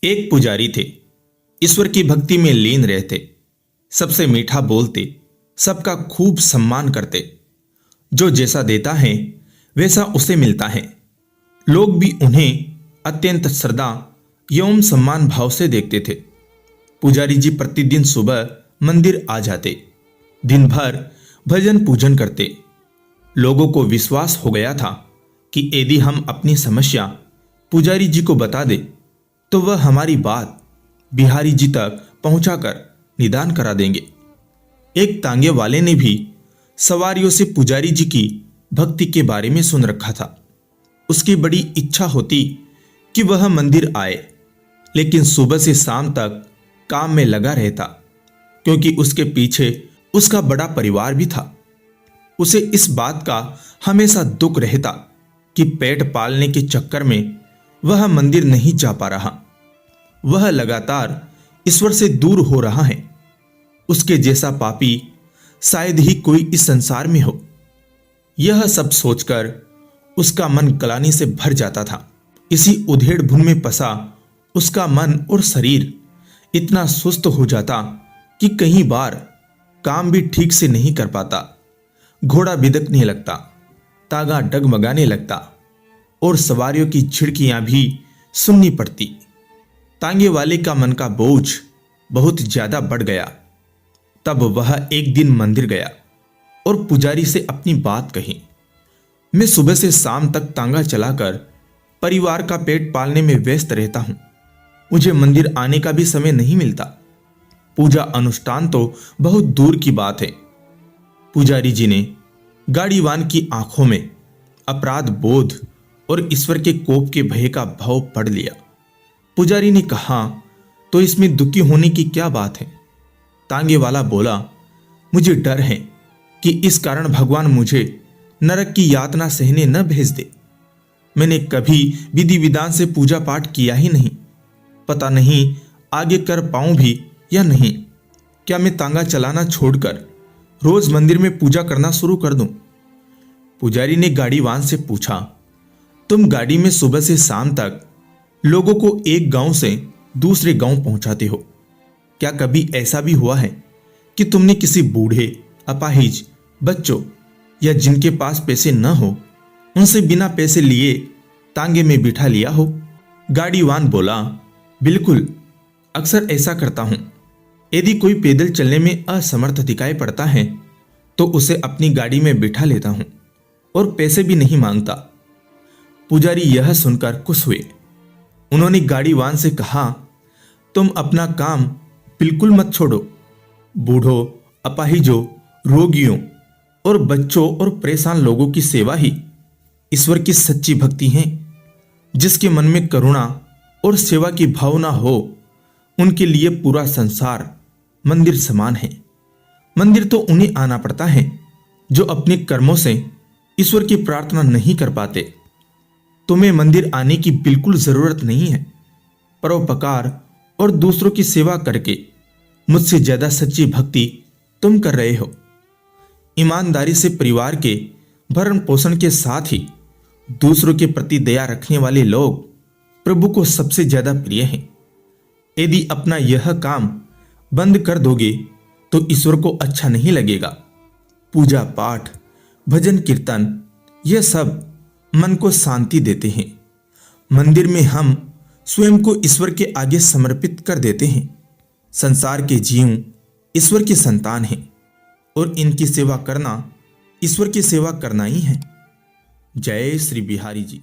एक पुजारी थे, ईश्वर की भक्ति में लीन रहते, सबसे मीठा बोलते, सबका खूब सम्मान करते। जो जैसा देता है वैसा उसे मिलता है। लोग भी उन्हें अत्यंत श्रद्धा एवं सम्मान भाव से देखते थे। पुजारी जी प्रतिदिन सुबह मंदिर आ जाते, दिन भर भजन पूजन करते। लोगों को विश्वास हो गया था कि यदि हम अपनी समस्या पुजारी जी को बता दे तो वह हमारी बात बिहारी जी तक पहुंचाकर निदान करा देंगे। एक तांगे वाले ने भी सवारियों से पुजारी जी की भक्ति के बारे में सुन रखा था। उसकी बड़ी इच्छा होती कि वह मंदिर आए, लेकिन सुबह से शाम तक काम में लगा रहता, क्योंकि उसके पीछे उसका बड़ा परिवार भी था। उसे इस बात का हमेशा दुख रहता कि पेट पालने के चक्कर में वह मंदिर नहीं जा पा रहा। वह लगातार ईश्वर से दूर हो रहा है। उसके जैसा पापी शायद ही कोई इस संसार में हो। यह सब सोचकर उसका मन ग्लानि से भर जाता था। इसी उधेड़ बुन में फंसा उसका मन और शरीर इतना सुस्त हो जाता कि कई बार काम भी ठीक से नहीं कर पाता। घोड़ा बिदकने लगता, तागा डगमगाने लगता और सवारियों की झिड़कियां भी सुननी पड़ती। तांगे वाले का मन का बोझ बहुत ज्यादा बढ़ गया। तब वह एक दिन मंदिर गया और पुजारी से अपनी बात कही। मैं सुबह से शाम तक तांगा चलाकर परिवार का पेट पालने में व्यस्त रहता हूं। मुझे मंदिर आने का भी समय नहीं मिलता। पूजा अनुष्ठान तो बहुत दूर की बात है। पुजारी जी ने गाड़ीवान की आंखों में अपराध बोध और ईश्वर के कोप के भय का भाव पढ़ लिया। पुजारी ने कहा, तो इसमें दुखी होने की क्या बात है? तांगे वाला बोला, मुझे डर है कि इस कारण भगवान मुझे नरक की यातना सहने न भेज दे। मैंने कभी विधि विधान से पूजा पाठ किया ही नहीं। पता नहीं आगे कर पाऊं भी या नहीं। क्या मैं तांगा चलाना छोड़कर रोज मंदिर में पूजा करना शुरू कर दूं? पुजारी ने गाड़ीवान से पूछा, तुम गाड़ी में सुबह से शाम तक लोगों को एक गांव से दूसरे गांव पहुंचाते हो। क्या कभी ऐसा भी हुआ है कि तुमने किसी बूढ़े, अपाहिज, बच्चों या जिनके पास पैसे न हो उनसे बिना पैसे लिए तांगे में बिठा लिया हो? गाड़ीवान बोला, बिल्कुल, अक्सर ऐसा करता हूं। यदि कोई पैदल चलने में असमर्थ दिखाई पड़ता है तो उसे अपनी गाड़ी में बिठा लेता हूं और पैसे भी नहीं मांगता। पुजारी यह सुनकर खुश हुए। उन्होंने गाड़ीवान से कहा, तुम अपना काम बिल्कुल मत छोड़ो। बूढ़ों, अपाहिजों, रोगियों और बच्चों और परेशान लोगों की सेवा ही ईश्वर की सच्ची भक्ति है। जिसके मन में करुणा और सेवा की भावना हो उनके लिए पूरा संसार मंदिर समान है। मंदिर तो उन्हें आना पड़ता है जो अपने कर्मों से ईश्वर की प्रार्थना नहीं कर पाते। तुम्हें मंदिर आने की बिल्कुल जरूरत नहीं है। परोपकार और दूसरों की सेवा करके मुझसे ज्यादा सच्ची भक्ति तुम कर रहे हो। ईमानदारी से परिवार के भरण पोषण के साथ ही दूसरों के प्रति दया रखने वाले लोग प्रभु को सबसे ज्यादा प्रिय हैं। यदि अपना यह काम बंद कर दोगे तो ईश्वर को अच्छा नहीं लगेगा। पूजा पाठ, भजन कीर्तन, यह सब मन को शांति देते हैं। मंदिर में हम स्वयं को ईश्वर के आगे समर्पित कर देते हैं। संसार के जीव ईश्वर की संतान हैं और इनकी सेवा करना ईश्वर की सेवा करना ही है। जय श्री बिहारी जी।